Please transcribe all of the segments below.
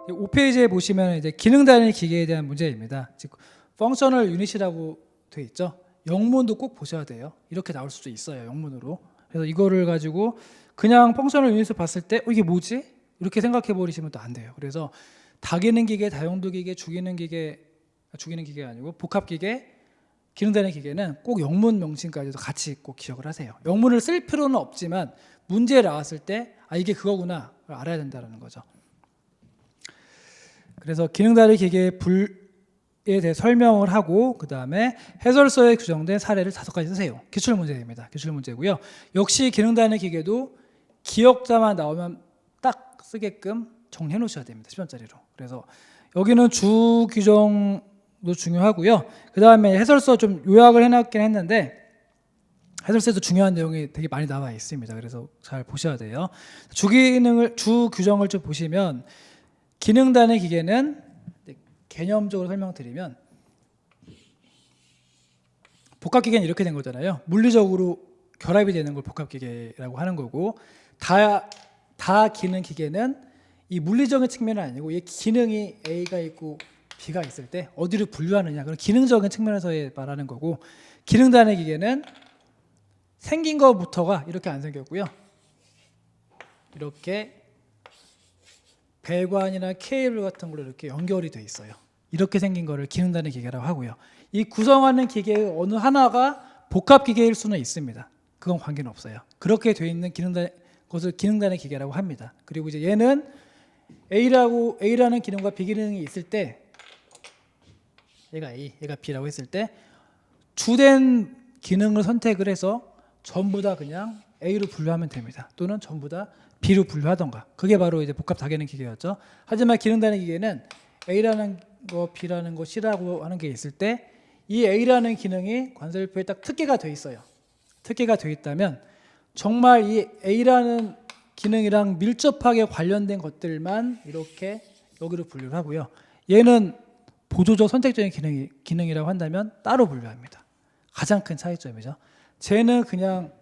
5페이지에 보시면 이제 기능 단위 기계에 대한 문제입니다. 즉 펑셔널 유닛이라고 돼 있죠. 영문도 꼭 보셔야 돼요. 이렇게 나올 수도 있어요, 영문으로. 그래서 이거를 가지고 그냥 펑셔널 유닛을 봤을 때 이게 뭐지? 이렇게 생각해 버리시면 또 안 돼요. 그래서 다기능 기계, 다용도 기계, 주기능 기계가 아니고 복합 기계, 기능 단위 기계는 꼭 영문 명칭까지도 같이 꼭 기억을 하세요. 영문을 쓸 필요는 없지만 문제 나왔을 때 이게 그거구나 알아야 된다는 거죠. 그래서 기능 단위 기계의 불에 대해 설명을 하고 그 다음에 해설서에 규정된 사례를 5가지 쓰세요. 기출 문제입니다. 기출 문제고요. 역시 기능 단위 기계도 기억자만 나오면 딱 쓰게끔 정리해 놓으셔야 됩니다. 10점짜리로. 그래서 여기는 주 규정도 중요하고요. 그 다음에 해설서 좀 요약을 해놨긴 했는데 해설서에도 중요한 내용이 되게 많이 나와 있습니다. 그래서 잘 보셔야 돼요. 주 규정을 좀 보시면 기능 단위 기계는 개념적으로 설명드리면 복합 기계는 이렇게 된 거잖아요. 물리적으로 결합이 되는 걸 복합 기계라고 하는 거고 다 기능 기계는 이 물리적인 측면은 아니고 이 기능이 A가 있고 B가 있을 때 어디를 분류하느냐 그런 기능적인 측면에서의 말하는 거고 기능 단위 기계는 생긴 것부터가 이렇게 안 생겼고요. 이렇게 배관이나 케이블 같은 걸로 이렇게 연결이 돼 있어요. 이렇게 생긴 거를 기능 단위 기계라고 하고요. 이 구성하는 기계의 어느 하나가 복합 기계일 수는 있습니다. 그건 관계는 없어요. 그렇게 돼 있는 것을 기능 단위 기계라고 합니다. 그리고 이제 얘는 A라는 기능과 B 기능이 있을 때 얘가 A, 얘가 B라고 했을 때 주된 기능을 선택을 해서 전부 다 그냥 A로 분류하면 됩니다. 또는 전부 다 B로 분류하던가. 그게 바로 이제 복합 다기능 기계였죠. 하지만 기능 단위 기계는 A라는 거, B라는 거, C라고 하는 게 있을 때 이 A라는 기능이 관세음표에 딱 특기가 돼 있어요. 특기가 돼 있다면 정말 이 A라는 기능이랑 밀접하게 관련된 것들만 이렇게 여기로 분류를 하고요. 얘는 보조적 선택적인 기능이라고 한다면 따로 분류합니다. 가장 큰 차이점이죠. 쟤는 그냥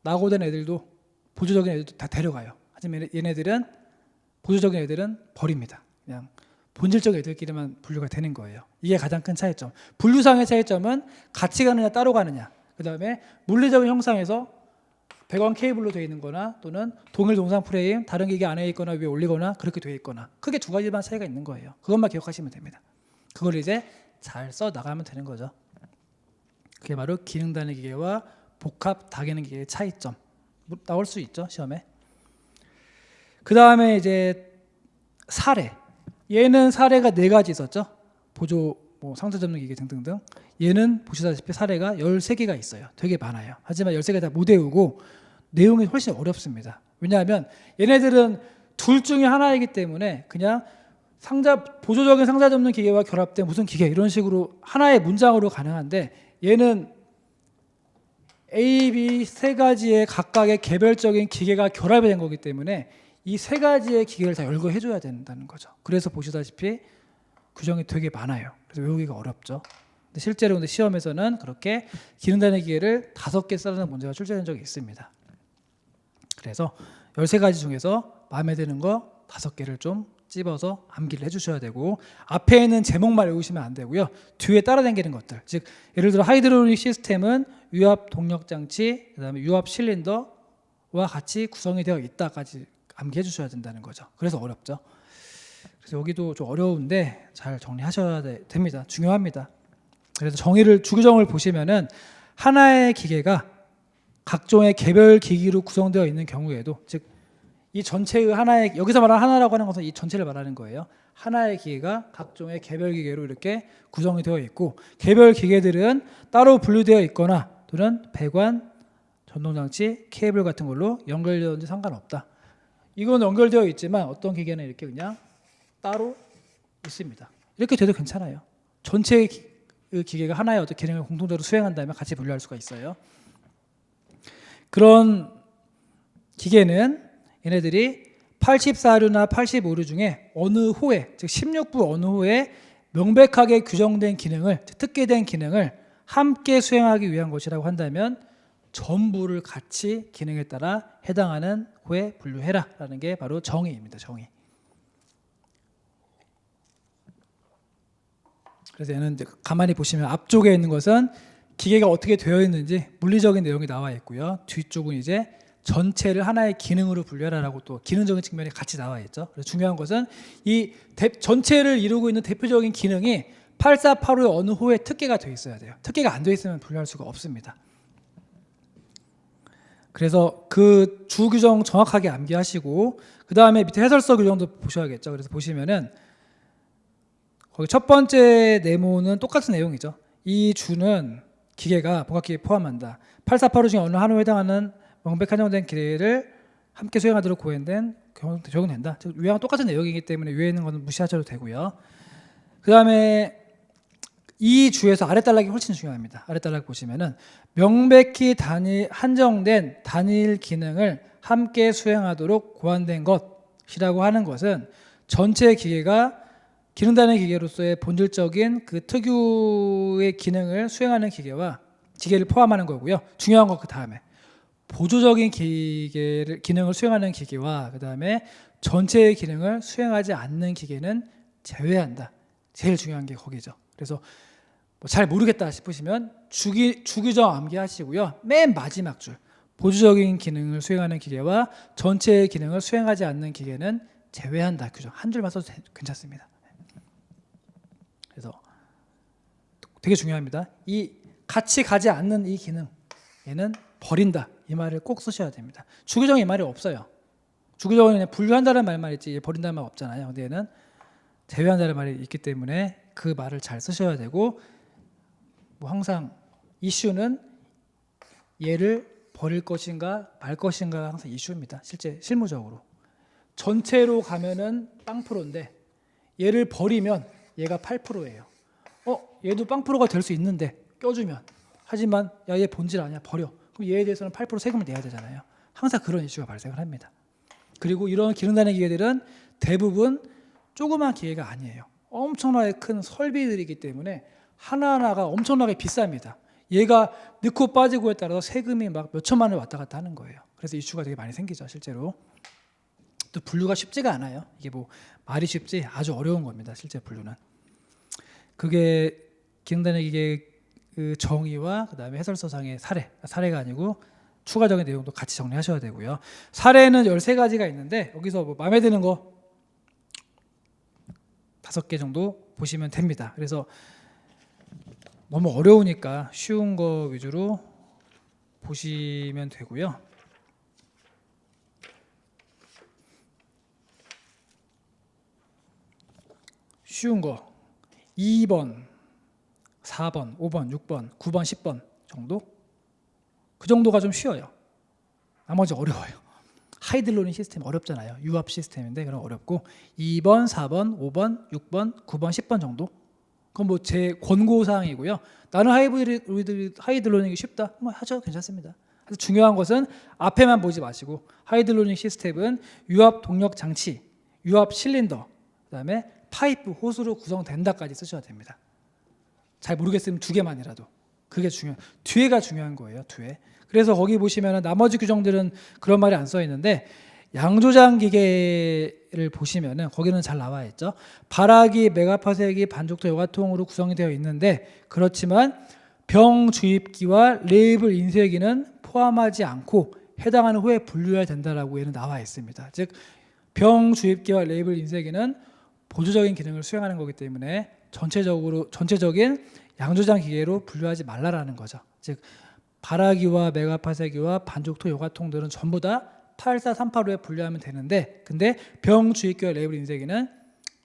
낙오된 애들도 보조적인 애들도 다 데려가요. 하지만 얘네들은 보조적인 애들은 버립니다. 그냥 본질적 애들끼리만 분류가 되는 거예요. 이게 가장 큰 차이점. 분류상의 차이점은 같이 가느냐 따로 가느냐. 그 다음에 물리적인 형상에서 배관 케이블로 되어 있는 거나 또는 동일 동상 프레임 다른 기계 안에 있거나 위에 올리거나 그렇게 되어 있거나 크게 2가지만 차이가 있는 거예요. 그것만 기억하시면 됩니다. 그걸 이제 잘 써 나가면 되는 거죠. 그게 바로 기능 단위 기계와 복합 다기능 기계의 차이점. 나올 수 있죠, 시험에. 그 다음에 이제 사례. 얘는 사례가 4가지 있었죠. 보조, 상세 접는 기계 등등등. 얘는 보시다시피 사례가 13개가 있어요. 되게 많아요. 하지만 13개 다 못 외우고 내용이 훨씬 어렵습니다. 왜냐하면 얘네들은 둘 중에 하나이기 때문에 그냥 보조적인 상자 접는 기계와 결합된 무슨 기계 이런 식으로 하나의 문장으로 가능한데 얘는 A, B 3가지의 각각의 개별적인 기계가 결합이 된 거기 때문에 이 3가지의 기계를 다 열거해 줘야 된다는 거죠. 그래서 보시다시피 규정이 되게 많아요. 그래서 외우기가 어렵죠. 근데 실제로 근데 시험에서는 그렇게 기능 단위 기계를 5개 써라는 문제가 출제된 적이 있습니다. 그래서 13가지 중에서 마음에 드는 거 5개를 좀 찝어서 암기를 해주셔야 되고 앞에 있는 제목만 외우시면 안 되고요. 뒤에 따라다니는 것들, 즉 예를 들어 하이드로릭 시스템은 유압 동력 장치, 그다음에 유압 실린더와 같이 구성이 되어 있다까지 암기해 주셔야 된다는 거죠. 그래서 어렵죠. 그래서 여기도 좀 어려운데 잘 정리하셔야 됩니다. 중요합니다. 그래서 주규정을 보시면은 하나의 기계가 각종의 개별 기기로 구성되어 있는 경우에도 즉 이 전체의 하나의 여기서 말하는 하나라고 하는 것은 이 전체를 말하는 거예요. 하나의 기계가 각종의 개별 기계로 이렇게 구성이 되어 있고 개별 기계들은 따로 분류되어 있거나 또는 배관, 전동장치, 케이블 같은 걸로 연결되는지 상관없다. 이건 연결되어 있지만 어떤 기계는 이렇게 그냥 따로 있습니다. 이렇게 돼도 괜찮아요. 전체의 기계가 하나의 어떤 기능을 공통적으로 수행한다면 같이 분류할 수가 있어요. 그런 기계는 얘네들이 84류나 85류 중에 어느 호에, 즉 16부 어느 호에 명백하게 규정된 기능을, 특기된 기능을 함께 수행하기 위한 것이라고 한다면 전부를 같이 기능에 따라 해당하는 호에 분류해라라는 게 바로 정의입니다. 정의. 그래서 얘는 이제 가만히 보시면 앞쪽에 있는 것은 기계가 어떻게 되어 있는지 물리적인 내용이 나와 있고요. 뒤쪽은 이제 전체를 하나의 기능으로 분류해라라고 또 기능적인 측면이 같이 나와 있죠. 그래서 중요한 것은 이 전체를 이루고 있는 대표적인 기능이 8485의 어느 호에 특계가 되어 있어야 돼요. 특계가 안 되어 있으면 분류할 수가 없습니다. 그래서 그 주 규정 정확하게 암기하시고 그 다음에 밑에 해설서 규정도 보셔야겠죠. 그래서 보시면은 거기 첫 번째 네모는 똑같은 내용이죠. 이 주는 기계가 복합기계에 포함한다. 8485 중에 어느 한 호에 해당하는 명백 한정된 기계를 함께 수행하도록 고안된 적용된다. 즉 유형은 똑같은 내용이기 때문에 위에 있는 것은 무시하셔도 되고요. 그 다음에 이 주에서 아랫단락이 훨씬 중요합니다. 아랫단락 보시면은 명백히 한정된 단일 기능을 함께 수행하도록 고안된 것이라고 하는 것은 전체 기계가 기능 단위 기계로서의 본질적인 그 특유의 기능을 수행하는 기계를 포함하는 거고요. 중요한 건 그 다음에 보조적인 기능을 수행하는 기계와 그 다음에 전체의 기능을 수행하지 않는 기계는 제외한다. 제일 중요한 게 거기죠. 그래서 잘 모르겠다 싶으시면 주규정 암기하시고요. 맨 마지막 줄 보조적인 기능을 수행하는 기계와 전체의 기능을 수행하지 않는 기계는 제외한다. 규정 한 줄만 써도 괜찮습니다. 그래서 되게 중요합니다. 이 같이 가지 않는 이 기능 얘는 버린다. 이 말을 꼭 쓰셔야 됩니다. 주규정에 이 말이 없어요. 주규정은 그냥 분류한다는 말만 있지 버린다는 말 없잖아요. 근데 얘는 제외한다는 말이 있기 때문에 그 말을 잘 쓰셔야 되고 뭐 항상 이슈는 얘를 버릴 것인가 말 것인가 항상 이슈입니다. 실무적으로 전체로 가면은 빵프로인데 얘를 버리면 얘가 8%예요. 얘도 빵프로가 될 수 있는데 껴주면 하지만 야 얘 본질 아니야 버려. 그럼 얘에 대해서는 8% 세금을 내야 되잖아요. 항상 그런 이슈가 발생을 합니다. 그리고 이런 기능단위 기계들은 대부분 조그만 기계가 아니에요. 엄청나게 큰 설비들이기 때문에 하나하나가 엄청나게 비쌉니다. 얘가 넣고 빠지고에 따라서 세금이 막 몇 천만 원 왔다 갔다 하는 거예요. 그래서 이슈가 되게 많이 생기죠. 실제로 또 분류가 쉽지가 않아요. 이게 뭐 말이 쉽지 아주 어려운 겁니다. 실제 분류는. 그게 기능단위 기계 그 정의와 그 다음에 해설서상의 사례가 아니고 추가적인 내용도 같이 정리하셔야 되고요. 사례는 13가지가 있는데 여기서 뭐 마음에 드는 거 5개 정도 보시면 됩니다. 그래서 너무 어려우니까 쉬운 거 위주로 보시면 되고요. 쉬운 거 2번, 4번, 5번, 6번, 9번, 10번 정도? 그 정도가 좀 쉬워요. 나머지 어려워요. 하이드로닉 시스템 어렵잖아요. 유압 시스템인데 그럼 어렵고 2번, 4번, 5번, 6번, 9번, 10번 정도? 그건 뭐 제 권고사항이고요. 나는 하이드로닉이 쉽다? 뭐 하죠. 괜찮습니다. 그래서 중요한 것은 앞에만 보지 마시고 하이드로닉 시스템은 유압 동력 장치, 유압 실린더, 그다음에 파이프, 호스로 구성된다까지 쓰셔야 됩니다. 잘 모르겠으면 2개만이라도. 그게 뒤에가 중요한 거예요. 뒤에. 그래서 거기 보시면 나머지 규정들은 그런 말이 안 써 있는데 양조장 기계를 보시면은 거기는 잘 나와 있죠. 발화기, 메가파세기, 반죽토 여과통으로 구성이 되어 있는데 그렇지만 병 주입기와 레이블 인쇄기는 포함하지 않고 해당하는 후에 분류해야 된다라고 얘는 나와 있습니다. 즉 병 주입기와 레이블 인쇄기는 보조적인 기능을 수행하는 거기 때문에 전체적인 양조장 기계로 분류하지 말라라는 거죠. 즉 발화기와 메가파세기와 반죽토 여과통들은 전부 다 84385에 분류하면 되는데 근데 병 주입기와 레이블 인쇄기는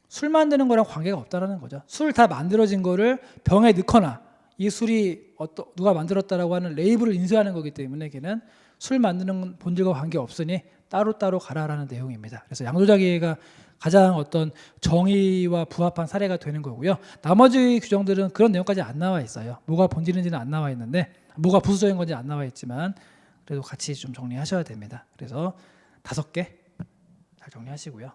술 만드는 거랑 관계가 없다라는 거죠. 술 다 만들어진 거를 병에 넣거나 이 술이 누가 만들었다라고 하는 레이블을 인쇄하는 거기 때문에 걔는 술 만드는 본질과 관계 없으니 따로따로 가라라는 내용입니다. 그래서 양조장 기계가 가장 어떤 정의와 부합한 사례가 되는 거고요. 나머지 규정들은 그런 내용까지 안 나와 있어요. 뭐가 본질인지는 안 나와 있는데 뭐가 부수적인 건지 안 나와 있지만 그래도 같이 좀 정리하셔야 됩니다. 그래서 5개 잘 정리하시고요.